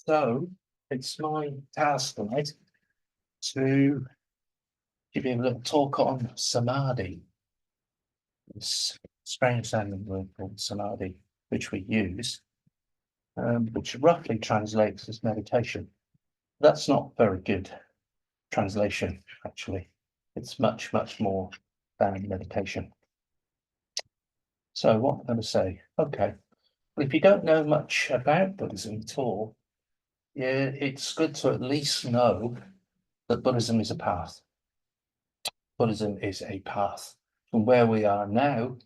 So it's my task tonight to give you a little talk on Samadhi. This strange sounding word called Samadhi, which we use, which roughly translates as meditation. That's not very good translation, actually. It's much, much more than meditation. So what I'm going to say, okay, well, if you don't know much about Buddhism at all, yeah, it's good to at least know that Buddhism is a path. Buddhism is a path from where we are now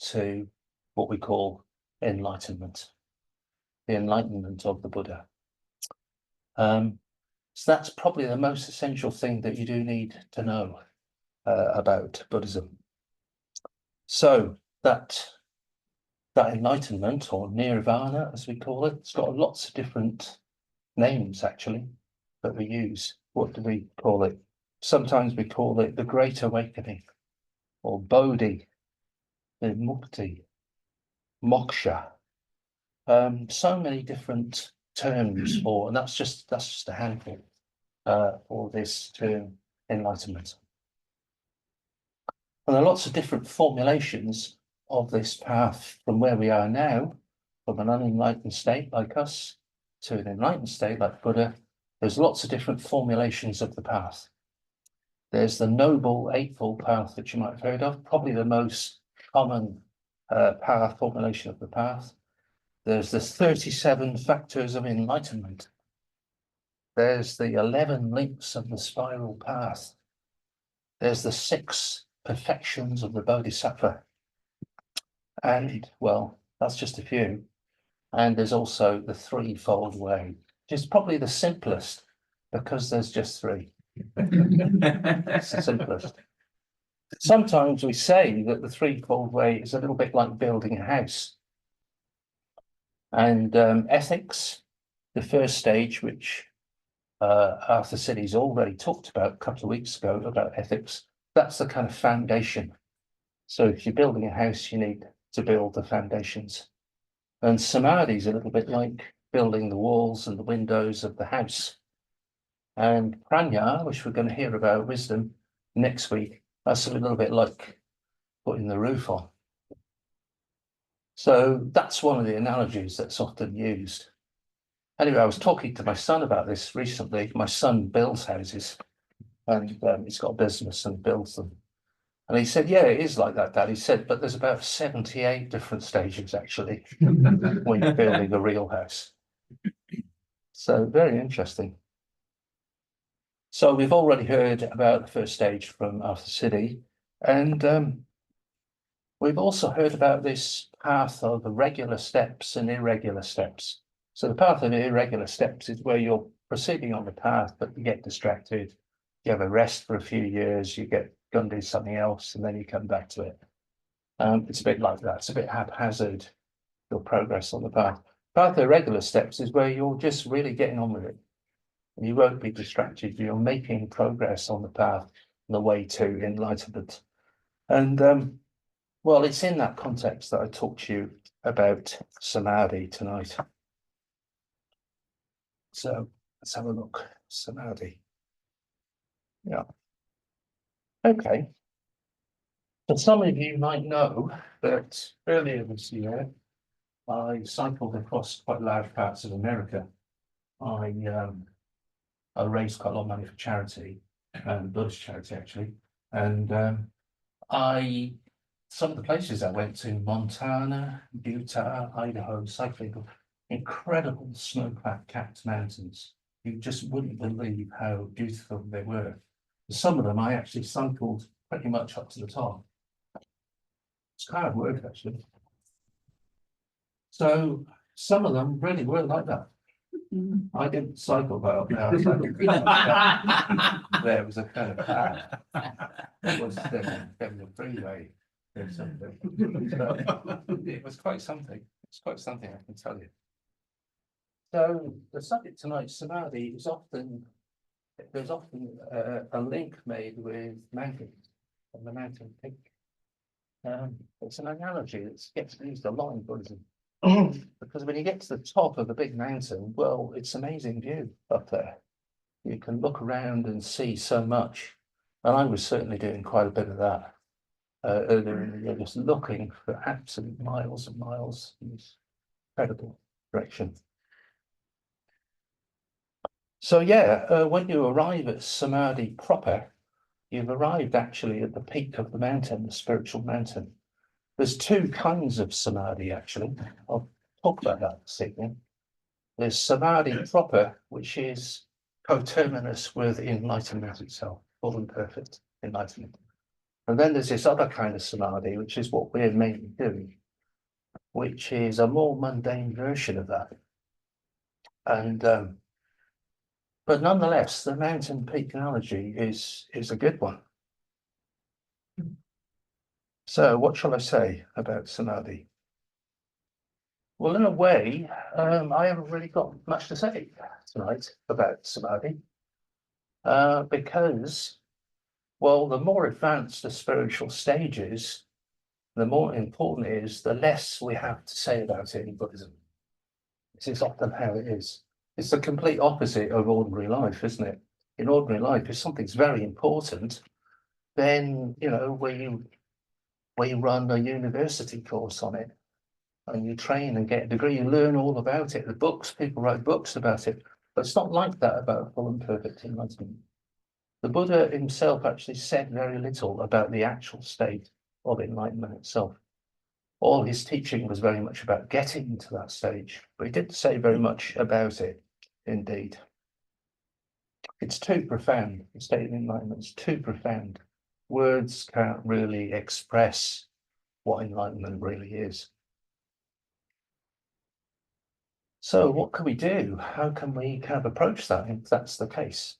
to what we call enlightenment, the enlightenment of the Buddha. So that's probably the most essential thing that you do need to know about Buddhism. So that enlightenment, or nirvana, as we call it, it's got lots of different names actually that we use. What do we call it? Sometimes we call it the Great Awakening, or Bodhi, Mukti, Moksha. So many different terms for, and that's just a handful for this term enlightenment. And there are lots of different formulations of this path from where we are now, from an unenlightened state like us to an enlightened state like Buddha. There's lots of different formulations of the path. There's the Noble Eightfold Path that you might have heard of, probably the most common path formulation of the path. There's the 37 factors of enlightenment. There's the 11 links of the spiral path. There's the 6 perfections of the Bodhisattva. And, well, that's just a few. And there's also the Threefold Way, which is probably the simplest because there's just 3. It's the simplest. Sometimes we say that the Threefold Way is a little bit like building a house. And ethics, the first stage, which Arthur Siddy's already talked about a couple of weeks ago about ethics, that's the kind of foundation. So if you're building a house, you need to build the foundations. And Samadhi is a little bit like building the walls and the windows of the house. And Prajna, which we're going to hear about, wisdom, next week, that's a little bit like putting the roof on. So that's one of the analogies that's often used. Anyway, I was talking to my son about this recently. My son builds houses, and he's got a business and builds them. And he said, yeah, it is like that, Dad. He said, but there's about 78 different stages, actually, when you're building a real house. So very interesting. So we've already heard about the first stage from Arthur Siddy, and we've also heard about this path of regular steps and irregular steps. So the path of irregular steps is where you're proceeding on the path, but you get distracted. You have a rest for a few years, you get go and do something else, and then you come back to it. It's a bit like that. It's a bit haphazard, your progress on the path. Path of irregular steps is where you're just really getting on with it. And you won't be distracted. You're making progress on the path, on the way to enlightenment. And well, it's in that context that I talk to you about Samadhi tonight. So let's have a look. Samadhi. Yeah. Okay. So some of you might know that earlier this year, I cycled across quite large parts of America. I raised quite a lot of money for charity, Buddhist charity actually, and some of the places I went to, Montana, Utah, Idaho, cycling, incredible snow-capped mountains. You just wouldn't believe how beautiful they were. Some of them I actually cycled pretty much up to the top. It's kind of work actually. So some of them really were like that. I didn't cycle well up there. There was a kind of path. It was the freeway or something. So it was quite something. It's quite something, I can tell you. So the subject tonight, Samadhi, there's often a link made with mountains and the mountain peak. It's an analogy that gets used a lot in Buddhism. Because when you get to the top of the big mountain, well, it's an amazing view up there. You can look around and see so much. And I was certainly doing quite a bit of that earlier in the year, just looking for absolute miles and miles in this incredible direction. So yeah, when you arrive at Samadhi proper, you've arrived actually at the peak of the mountain, the spiritual mountain. There's two kinds of Samadhi, actually. I'll talk about that this evening. There's Samadhi proper, which is coterminous with enlightenment itself, full and perfect enlightenment. And then there's this other kind of Samadhi, which is what we're mainly doing, which is a more mundane version of that. And but nonetheless, the mountain peak analogy is a good one. So what shall I say about Samadhi? Well, in a way, I haven't really got much to say tonight about Samadhi, because, well, the more advanced the spiritual stage is, the more important it is, the less we have to say about it in Buddhism. This is often how it is. It's the complete opposite of ordinary life, isn't it? In ordinary life, if something's very important, then, you know, we run a university course on it, and you train and get a degree, you learn all about it. The books, people write books about it, but it's not like that about full and perfect enlightenment. The Buddha himself actually said very little about the actual state of enlightenment itself. All his teaching was very much about getting to that stage, but he didn't say very much about it, indeed. It's too profound. The state of enlightenment is too profound. Words can't really express what enlightenment really is. So what can we do? How can we kind of approach that if that's the case?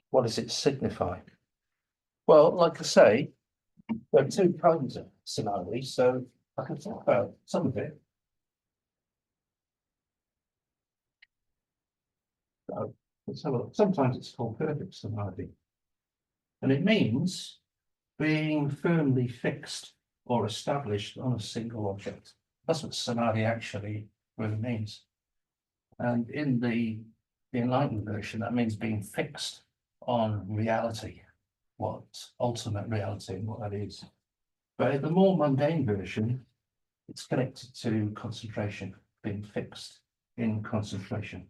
What does it signify? Well, like I say, there are two kinds of samadhi, so I can talk about some of it. So let's have a look. Sometimes it's called perfect samadhi, and it means being firmly fixed or established on a single object. That's what samadhi actually really means. And in the enlightened version, that means being fixed on reality, what ultimate reality and what that is. But in the more mundane version, it's connected to concentration, being fixed in concentration.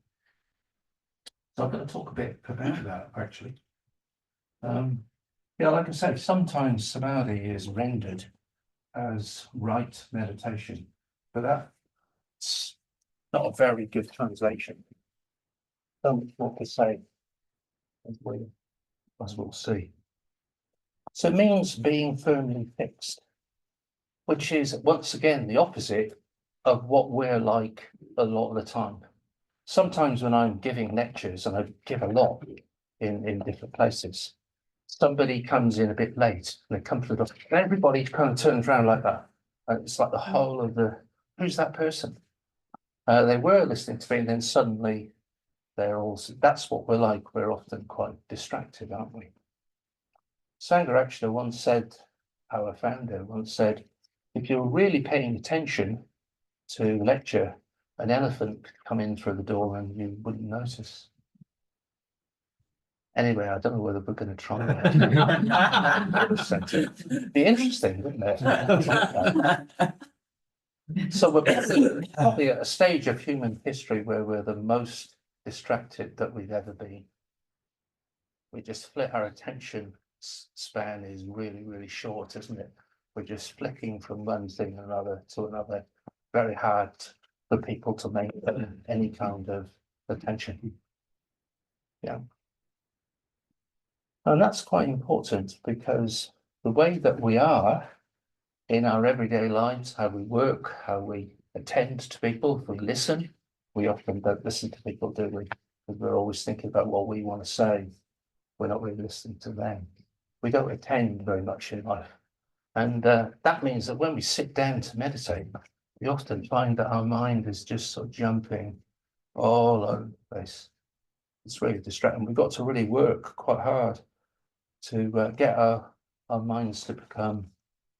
So I'm going to talk a bit about that, actually. Yeah, like I say, sometimes samadhi is rendered as right meditation, but that's not a very good translation. Don't know what to say, as we'll see. So it means being firmly fixed, which is once again the opposite of what we're like a lot of the time. Sometimes when I'm giving lectures, and I give a lot in different places, somebody comes in a bit late and they come to the door, and everybody kind of turns around like that. It's like the whole of who's that person? They were listening to me, and then suddenly they're all, that's what we're like. We're often quite distracted, aren't we? Saddharaja once said, our founder once said, if you're really paying attention to lecture, an elephant could come in through the door and you wouldn't notice. Anyway, I don't know whether we're going to try that. Be interesting, wouldn't it? So we're probably at a stage of human history where we're the most distracted that we've ever been. We just flit, our attention span is really, really short, isn't it? We're just flicking from one thing to another. Very hard for people to make any kind of attention. Yeah. And that's quite important because the way that we are in our everyday lives, how we work, how we attend to people, if we listen, we often don't listen to people, do we? Because we're always thinking about what we want to say. We're not really listening to them. We don't attend very much in life. And that means that when we sit down to meditate, we often find that our mind is just sort of jumping all over the place. It's really distracting. We've got to really work quite hard to get our minds to become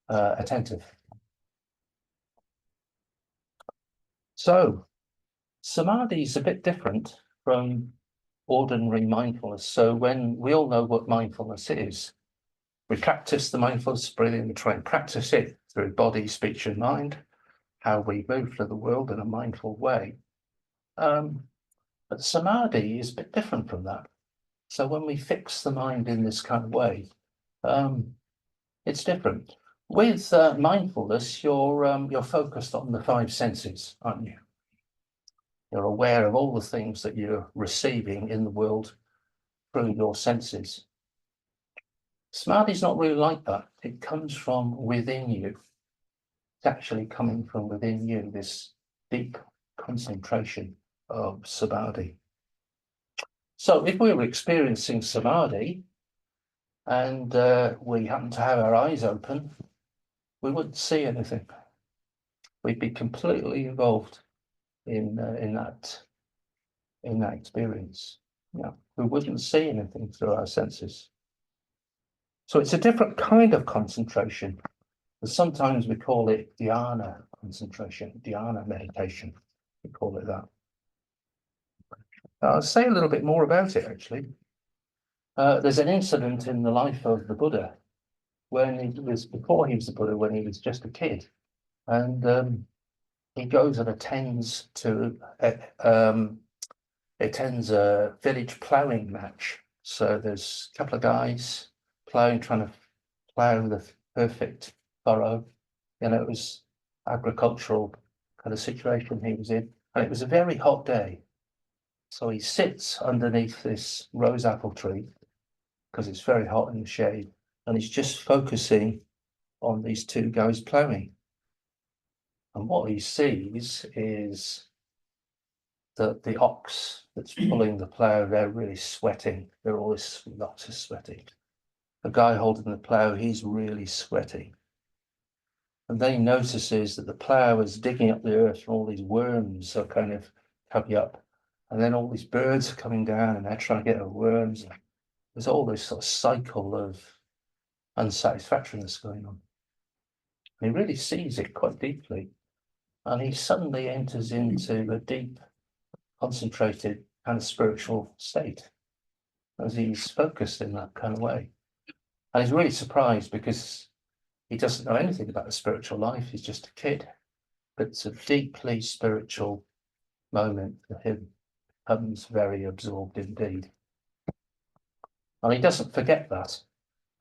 attentive. So Samadhi is a bit different from ordinary mindfulness. So when we all know what mindfulness is, we practice the mindfulness breathing, we try and practice it through body, speech, and mind, how we move through the world in a mindful way. But Samadhi is a bit different from that. So when we fix the mind in this kind of way, it's different. With mindfulness, you're focused on the five senses, aren't you? You're aware of all the things that you're receiving in the world through your senses. Samadhi is not really like that. It comes from within you. It's actually coming from within you, this deep concentration of Samadhi. So if we were experiencing Samadhi and we happen to have our eyes open, we wouldn't see anything. We'd be completely involved in that experience. Yeah, we wouldn't see anything through our senses. So it's a different kind of concentration. Sometimes we call it dhyana concentration, dhyana meditation. We call it that. I'll say a little bit more about it, actually. There's an incident in the life of the Buddha when he was, before he was the Buddha, when he was just a kid. And he goes and attends a village ploughing match. So there's a couple of guys trying to plough the perfect furrow. You know, it was agricultural kind of situation he was in. And it was a very hot day. So he sits underneath this rose apple tree because it's very hot in the shade. And he's just focusing on these two guys ploughing. And what he sees is that the ox that's pulling the plough, they're really sweating. They're always lots of sweating. The guy holding the plough, he's really sweating. And then he notices that the plough is digging up the earth and all these worms are kind of coming up. And then all these birds are coming down and they're trying to get the worms. There's all this sort of cycle of unsatisfactoriness going on. And he really sees it quite deeply. And he suddenly enters into a deep, concentrated kind of spiritual state as he's focused in that kind of way. And he's really surprised because he doesn't know anything about the spiritual life. He's just a kid. But it's a deeply spiritual moment for him. Becomes very absorbed indeed. And he doesn't forget that.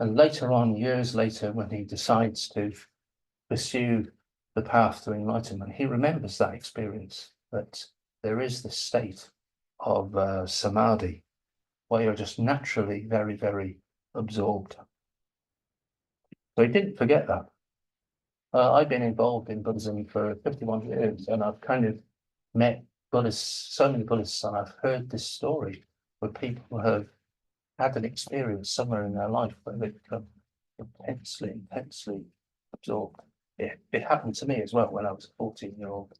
And later on, years later, when he decides to pursue the path to enlightenment, he remembers that experience, that there is this state of samadhi where you're just naturally very, very absorbed. So he didn't forget that. I've been involved in Buddhism for 51 years, and I've kind of met Buddhists, so many Buddhists, and I've heard this story where people have had an experience somewhere in their life where they become intensely absorbed. It happened to me as well when I was a 14-year-old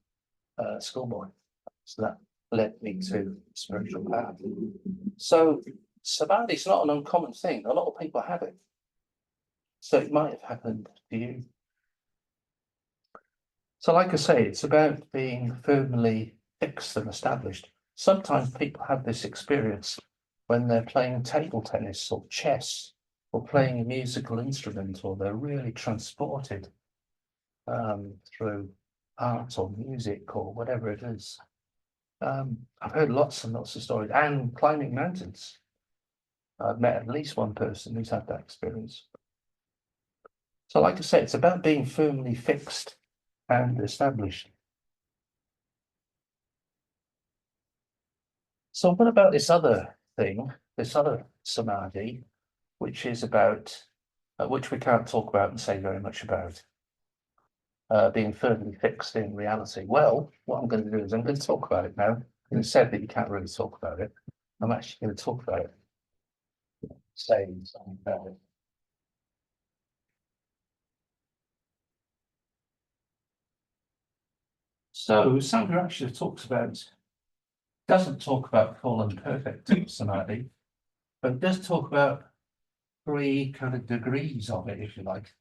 schoolboy. So that led me to spiritual path. So samadhi is not an uncommon thing. A lot of people have it. So it might have happened to you. So like I say, it's about being firmly fixed and established. Sometimes people have this experience when they're playing table tennis or chess or playing a musical instrument, or they're really transported through art or music or whatever it is. I've heard lots and lots of stories, and climbing mountains. I've met at least one person who's had that experience. So like I say, it's about being firmly fixed and established. So what about this other thing, this other samadhi, which is about, which we can't talk about and say very much about, being firmly fixed in reality? Well, what I'm going to do is I'm going to talk about it now. You said that you can't really talk about it. I'm actually going to talk about it, saying something about it. So Sangha actually doesn't talk about full and perfect samadhi, but it does talk about three kind of degrees of it, if you like.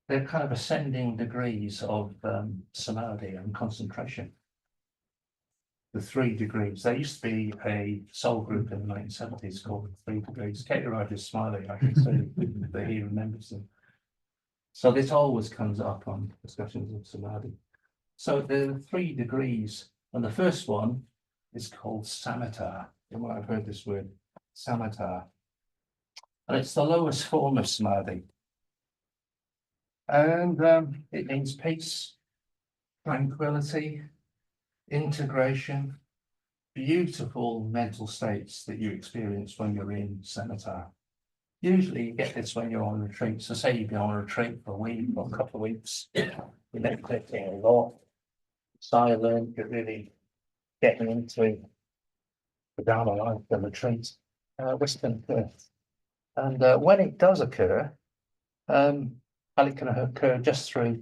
they're kind of ascending degrees of samadhi and concentration. The 3 degrees. There used to be a soul group in the 1970s called the 3 degrees. Katie Wright is smiling. I can see that he remembers them. So this always comes up on discussions of samadhi. So there are 3 degrees, and the first one is called samatha. You might have heard this word, samatha. And it's the lowest form of samadhi. And it means peace, tranquility, integration, beautiful mental states that you experience when you're in samatha. Usually you get this when you're on retreat. So say you've been on a retreat for a week or a couple of weeks, you're meditating a lot, silent, you're really getting into the Dharma Night, the retreat, which can occur. And when it does occur, and it can occur just through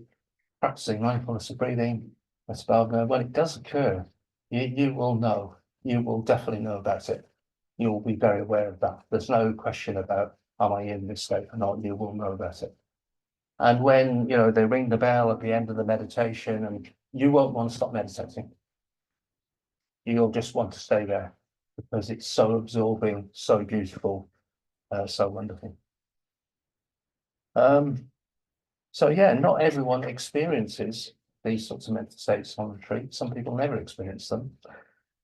practicing mindfulness of breathing, when it does occur, you will know, you will definitely know about it. You will be very aware of that. There's no question about, am I in this state or not? You will know about it. And when, they ring the bell at the end of the meditation, and you won't want to stop meditating. You'll just want to stay there because it's so absorbing, so beautiful, so wonderful. So yeah, not everyone experiences these sorts of mental states on retreat. Some people never experience them.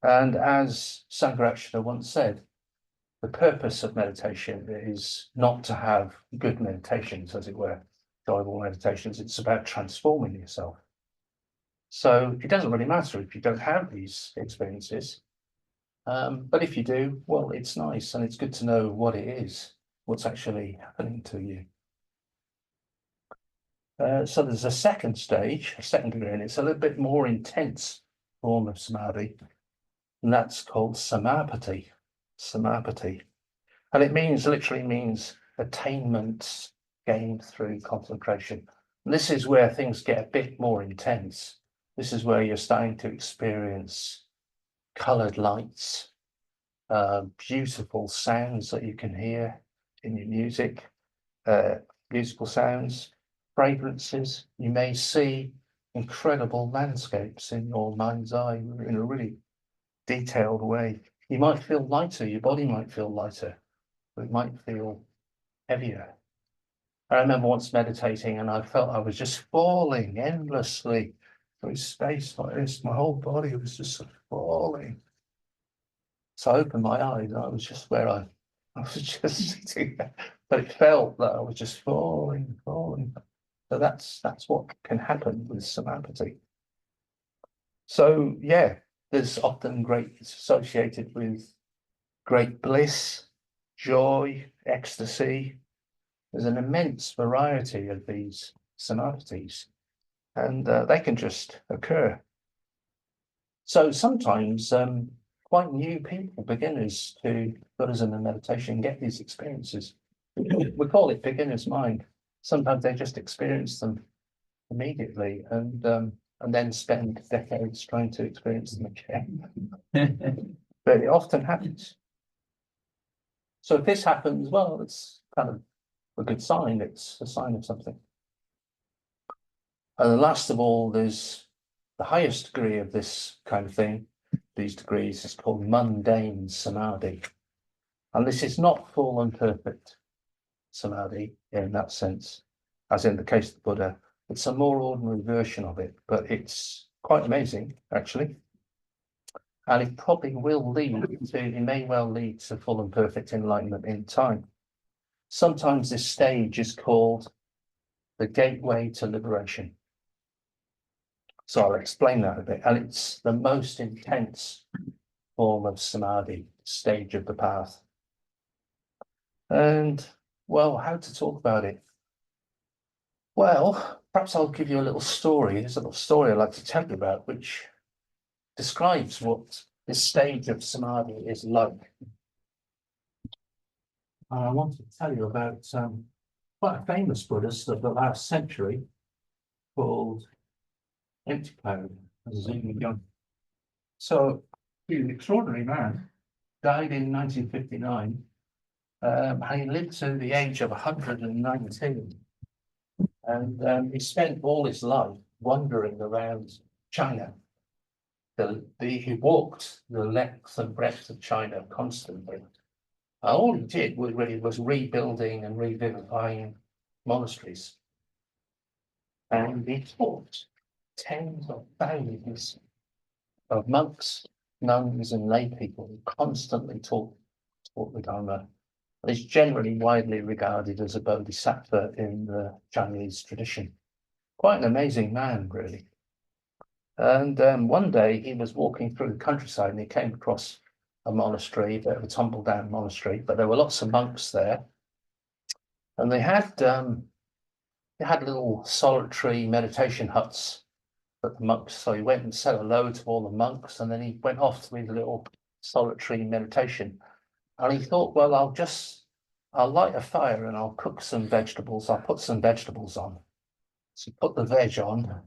And as Saddharaja once said, the purpose of meditation is not to have good meditations, as it were, enjoyable meditations. It's about transforming yourself. So it doesn't really matter if you don't have these experiences. But if you do, well, it's nice and it's good to know what it is, what's actually happening to you. So there's a second stage, a second degree, and it's a little bit more intense form of samadhi, and that's called samapati. Samapati. And it literally means attainments gained through concentration. And this is where things get a bit more intense. This is where you're starting to experience colored lights, beautiful sounds that you can hear in your music, musical sounds, fragrances. You may see incredible landscapes in your mind's eye in a really detailed way. You might feel lighter, your body might feel lighter, but it might feel heavier. I remember once meditating and I felt I was just falling endlessly through space like this. My whole body was just falling. So I opened my eyes and I was just where I was just sitting there, but it felt that I was just falling. So that's what can happen with samadhi. So yeah, there's often it's associated with great bliss, joy, ecstasy. There's an immense variety of these samadhis, and they can just occur. So sometimes quite new people, beginners to Buddhism and meditation, get these experiences. We call it beginner's mind. Sometimes they just experience them immediately and then spend decades trying to experience them again. But it often happens. So if this happens, well, it's kind of a good sign. It's a sign of something. And last of all, there's the highest degree of this kind of thing. These degrees is called mundane samadhi. And this is not full and perfect samadhi in that sense, as in the case of the Buddha. It's a more ordinary version of it, but it's quite amazing, actually. And it probably will it may well lead to full and perfect enlightenment in time. Sometimes this stage is called the gateway to liberation. So I'll explain that a bit. And it's the most intense form of samadhi, stage of the path. And, well, how to talk about it? Well, perhaps I'll give you a little story. There's a little story I'd like to tell you about, which describes what this stage of samadhi is like. And I want to tell you about quite a famous Buddhist of the last century called Empty Cloud, Young. So he's an extraordinary man, died in 1959. And he lived to the age of 119. And he spent all his life wandering around China. He walked the length and breadth of China constantly. And all he did was rebuilding and revivifying monasteries. And he taught tens of thousands of monks, nuns, and lay people who constantly taught the Dharma. And he's generally widely regarded as a bodhisattva in the Chinese tradition. Quite an amazing man, really. And one day he was walking through the countryside and he came across a monastery, a bit of a tumble-down monastery, but there were lots of monks there. And they had little solitary meditation huts for the monks. So he went and said hello to all the monks, and then he went off to his little solitary meditation. And he thought, well, I'll light a fire and I'll cook some vegetables. I'll put some vegetables on. So he put the veg on,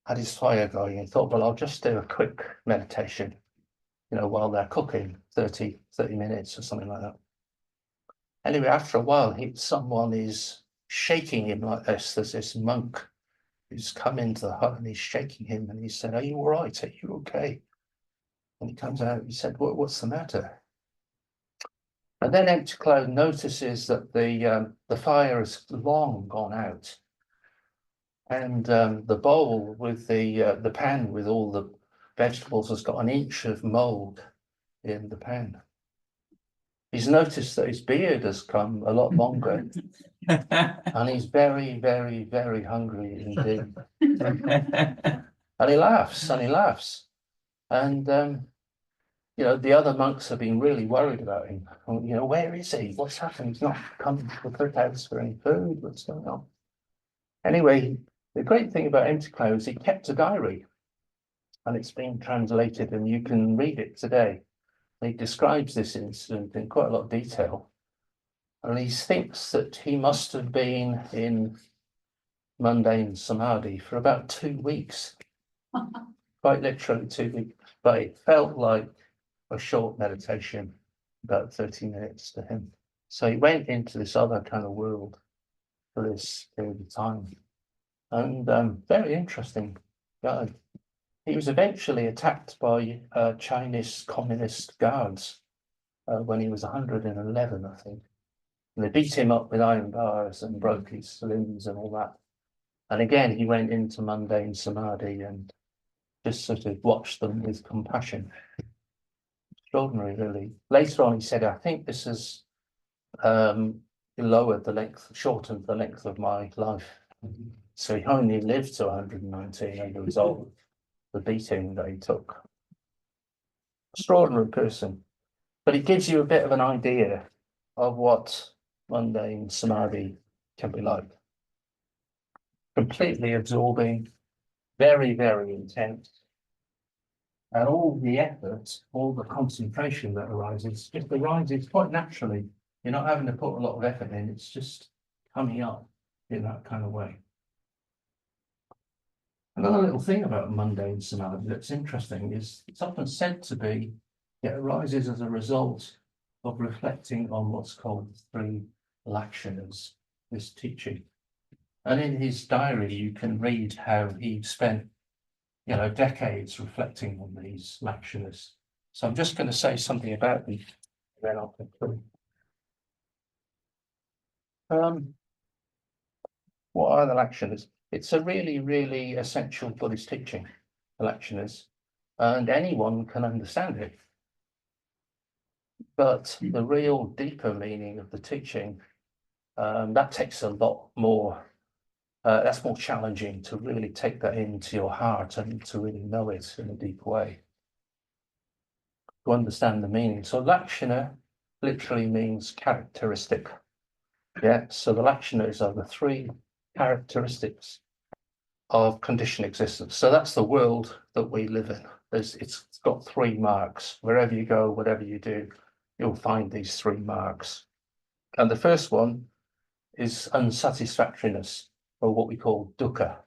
had his fire going, and thought, well, I'll just do a quick meditation, while they're cooking, 30 minutes or something like that. Anyway, after a while, someone is shaking him like this. There's this monk who's come into the hut and he's shaking him, and he said, are you all right? Are you okay? And he comes out, he said, what's the matter? And then Empty Cloud notices that the fire has long gone out. And the bowl with the pan with all the vegetables has got an inch of mold in the pan. He's noticed that his beard has come a lot longer, and he's very, very, very hungry indeed. And he laughs, and he laughs. And the other monks have been really worried about him. Where is he? What's happened? He's not come to the cookhouse for any food. What's going on? Anyway, the great thing about Empty Cloud is he kept a diary, and it's been translated, and you can read it today. He describes this incident in quite a lot of detail, and he thinks that he must have been in mundane samadhi for about 2 weeks, quite literally 2 weeks, but it felt like a short meditation, about 30 minutes to him. So he went into this other kind of world for this period of time. And very interesting guy. He was eventually attacked by Chinese communist guards when he was 111, I think. And they beat him up with iron bars and broke his limbs and all that. And again, he went into mundane samadhi and just sort of watched them with compassion. Extraordinary, really. Later on, he said, I think this has shortened the length of my life. So he only lived to 119 as a result of the beating that he took. Extraordinary person. But it gives you a bit of an idea of what mundane samadhi can be like. Completely absorbing, very, very intense. And all the effort, all the concentration that arises, just arises quite naturally. You're not having to put a lot of effort in, it's just coming up in that kind of way. Another little thing about mundane samadhi that's interesting is it's often said to be, it arises as a result of reflecting on what's called the 3 lakshanas, this teaching. And in his diary, you can read how he spent, decades reflecting on these lakshanas. So I'm just going to say something about them, then I'll conclude. What are the lakshanas? It's a really, really essential Buddhist teaching, the lakshanas, and anyone can understand it. But the real deeper meaning of the teaching, that takes a lot more, that's more challenging to really take that into your heart and to really know it in a deep way, to understand the meaning. So lakshana literally means characteristic. Yeah, so the lakshanas are the 3 characteristics of conditioned existence. So that's the world that we live in. It's got 3 marks. Wherever you go, whatever you do, you'll find these 3 marks. And the first one is unsatisfactoriness, or what we call dukkha.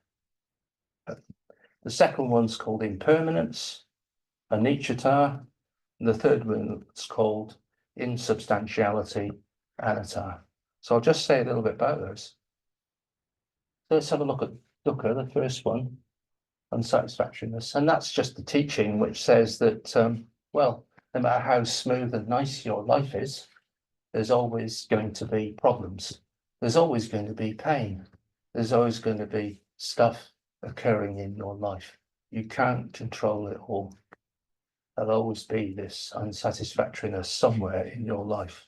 The second one's called impermanence, anicca, and the third one's called insubstantiality, anatta. So I'll just say a little bit about those. So let's have a look at dukkha, the first one, unsatisfactoriness. And that's just the teaching which says that, well, no matter how smooth and nice your life is, there's always going to be problems. There's always going to be pain. There's always going to be stuff occurring in your life. You can't control it all. There'll always be this unsatisfactoriness somewhere in your life.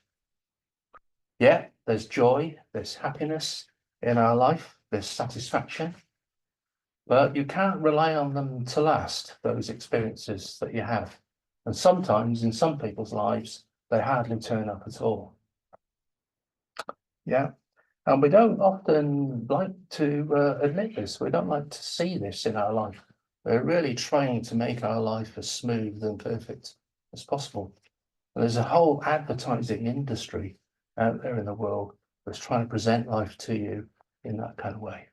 Yeah, there's joy, there's happiness in our life, there's satisfaction, but you can't rely on them to last, those experiences that you have. And sometimes in some people's lives, they hardly turn up at all. Yeah, and we don't often like to admit this. We don't like to see this in our life. We're really trying to make our life as smooth and perfect as possible. And there's a whole advertising industry out there in the world that's trying to present life to you in that kind of way.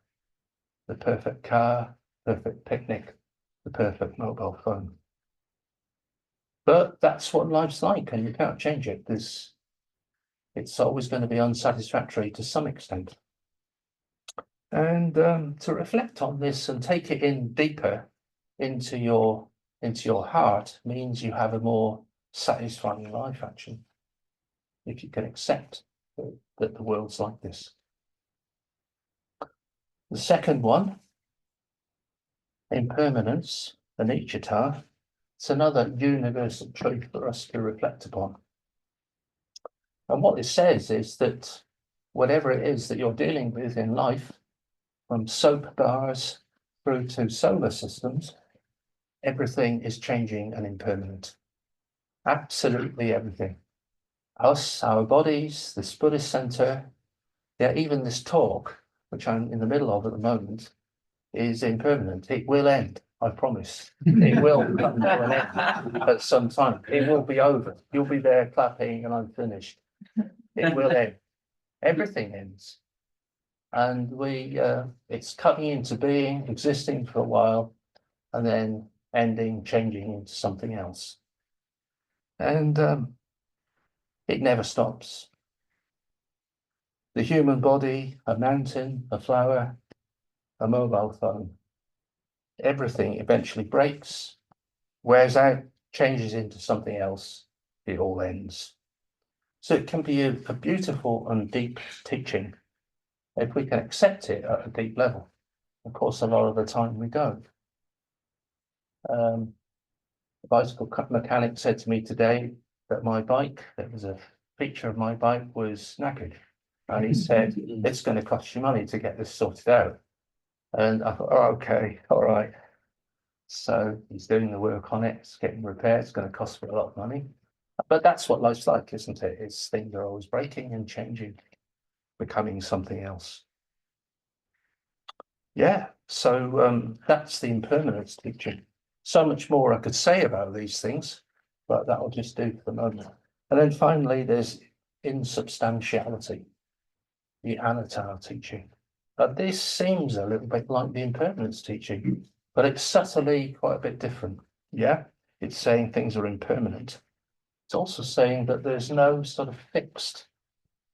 The perfect car, perfect picnic, the perfect mobile phone. But that's what life's like, and you can't change it. It's always going to be unsatisfactory to some extent. And to reflect on this and take it in deeper into your heart means you have a more satisfying life, actually, if you can accept that the world's like this. The second one, impermanence, anicca, it's another universal truth for us to reflect upon. And what it says is that whatever it is that you're dealing with in life, from soap bars through to solar systems, everything is changing and impermanent. Absolutely everything. Us, our bodies, this Buddhist Centre, yeah, even this talk, which I'm in the middle of at the moment, is impermanent. It will end, I promise. It will come to an end at some time. It will be over. You'll be there clapping and I'm finished. It will end. Everything ends. And it's coming into being, existing for a while, and then ending, changing into something else. And it never stops. The human body, a mountain, a flower, a mobile phone, everything eventually breaks, wears out, changes into something else. It all ends. So it can be a beautiful and deep teaching if we can accept it at a deep level. Of course, a lot of the time we don't. The bicycle mechanic said to me today that my bike, that was a feature of my bike, was knackered. And he said, it's going to cost you money to get this sorted out. And I thought, oh, okay, all right. So he's doing the work on it, it's getting repaired, it's going to cost me a lot of money. But that's what life's like, isn't it? It's things are always breaking and changing, becoming something else. Yeah, so that's the impermanence teaching. So much more I could say about these things, but that will just do for the moment. And then finally, there's insubstantiality, the anatta teaching. But this seems a little bit like the impermanence teaching, but it's subtly quite a bit different. Yeah, it's saying things are impermanent. It's also saying that there's no sort of fixed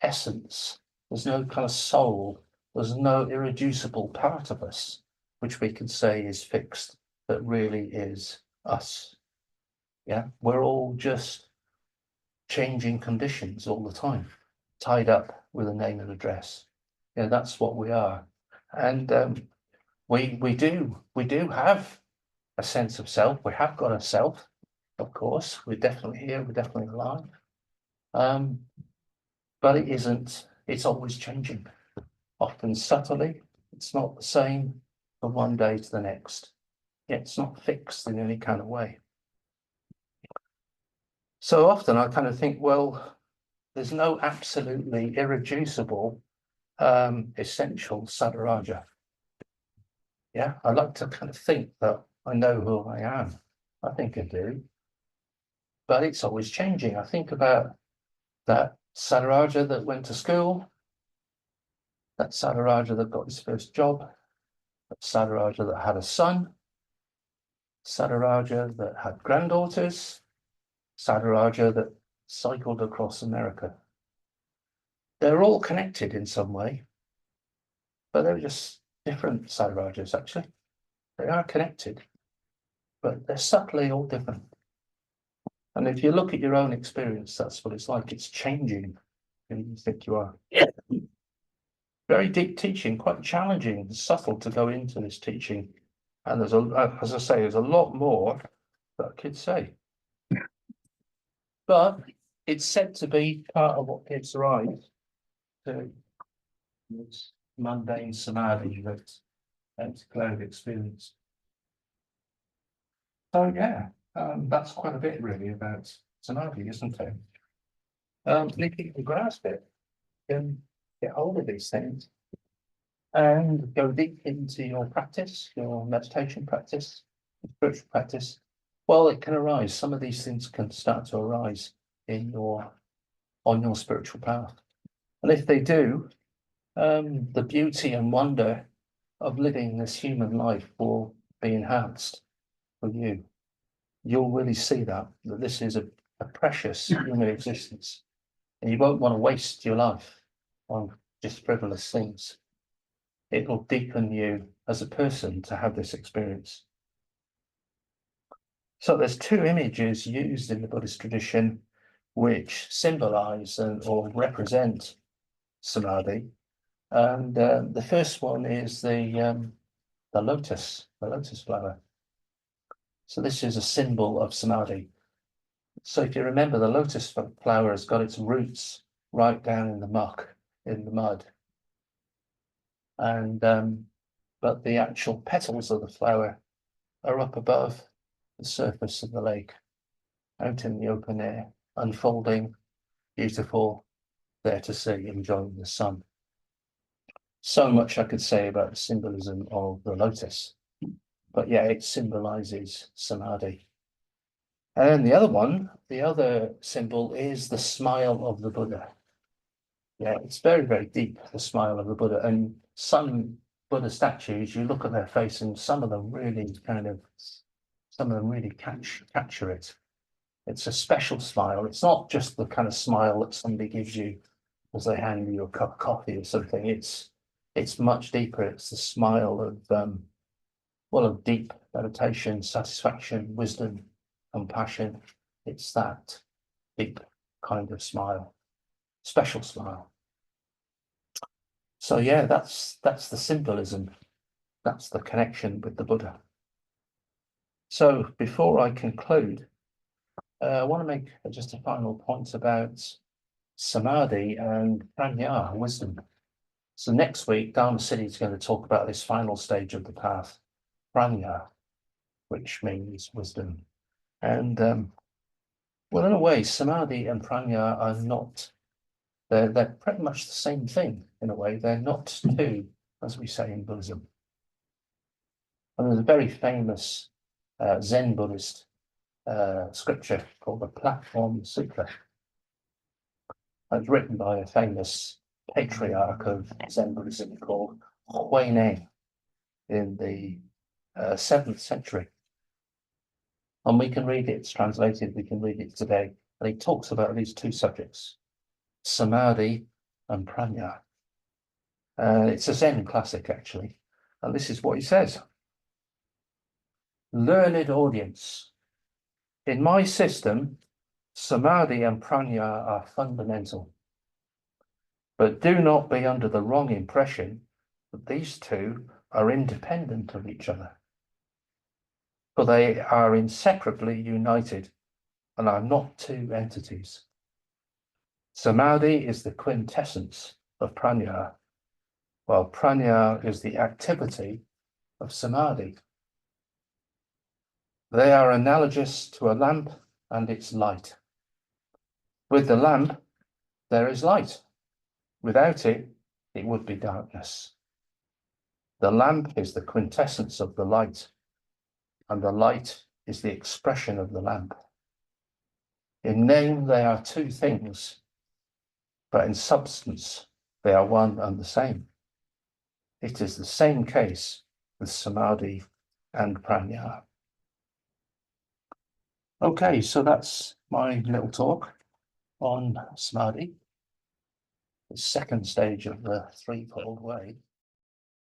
essence. There's no kind of soul. There's no irreducible part of us, which we could say is fixed, that really is us. Yeah, we're all just changing conditions all the time, tied up with a name and address. Yeah, that's what we are. And we do have a sense of self. We have got a self, of course. We're definitely here. We're definitely alive. But it isn't. It's always changing. Often subtly. It's not the same from one day to the next. It's not fixed in any kind of way. So often I kind of think, well, there's no absolutely irreducible essential Saddharaja. Yeah, I like to kind of think that I know who I am. I think I do. But it's always changing. I think about that Saddharaja that went to school, that Saddharaja that got his first job, that Saddharaja that had a son, Saddharaja that had granddaughters, Saddharaja that cycled across America. They're all connected in some way, but they're just different Saddharajas, actually. They are connected, but they're subtly all different. And if you look at your own experience, that's what it's like. It's changing who you think you are. Very deep teaching, quite challenging, subtle to go into this teaching. And there's as I say, there's a lot more that I could say. But it's said to be part of what gives rise to this mundane samadhi that's cloud experience. So yeah, that's quite a bit really about samadhi, isn't it? If you can grasp it, then get hold of these things and go deep into your practice, your meditation practice, spiritual practice. Well, it can arise. Some of these things can start to arise on your spiritual path. And if they do, the beauty and wonder of living this human life will be enhanced for you. You'll really see that this is a precious human existence, and you won't want to waste your life on just frivolous things. It will deepen you as a person to have this experience. So there's two images used in the Buddhist tradition which symbolize or represent samadhi. And the first one is the lotus flower. So this is a symbol of samadhi. So if you remember, the lotus flower has got its roots right down in the muck, in the mud. And but the actual petals of the flower are up above the surface of the lake, out in the open air, unfolding, beautiful, there to see, enjoying the sun. So much I could say about the symbolism of the lotus, but yeah, it symbolizes samadhi. And the other symbol is the smile of the Buddha. Yeah, it's very, very deep, the smile of the Buddha. And some Buddha statues, you look at their face and some of them really capture it. It's a special smile. It's not just the kind of smile that somebody gives you as they hand you a cup of coffee or something. It's much deeper. It's the smile of deep meditation, satisfaction, wisdom, compassion. It's that deep kind of smile, special smile. So yeah, that's the symbolism. That's the connection with the Buddha. So before I conclude, I want to make just a final point about samadhi and prajna, wisdom. So next week, Dharma City is going to talk about this final stage of the path, prajna, which means wisdom. And well, in a way, samadhi and prajna are not, they're pretty much the same thing in a way. They're not two, as we say in Buddhism. And there's a very famous Zen Buddhist scripture called the Platform Sutra. It's written by a famous patriarch of Zen Buddhism called Huineng in the 7th century. And we can read it, it's translated, we can read it today. And he talks about these two subjects, samadhi and prajna. It's a Zen classic, actually. And this is what he says. Learned audience. In my system, samadhi and prajna are fundamental. But do not be under the wrong impression that these two are independent of each other. For they are inseparably united and are not two entities. Samadhi is the quintessence of prajna, while prajna is the activity of samadhi. They are analogous to a lamp and its light. With the lamp, there is light. Without it, it would be darkness. The lamp is the quintessence of the light, and the light is the expression of the lamp. In name, they are two things, but in substance, they are one and the same. It is the same case with samadhi and prajna. Okay, so that's my little talk on samadhi, the second stage of the threefold way.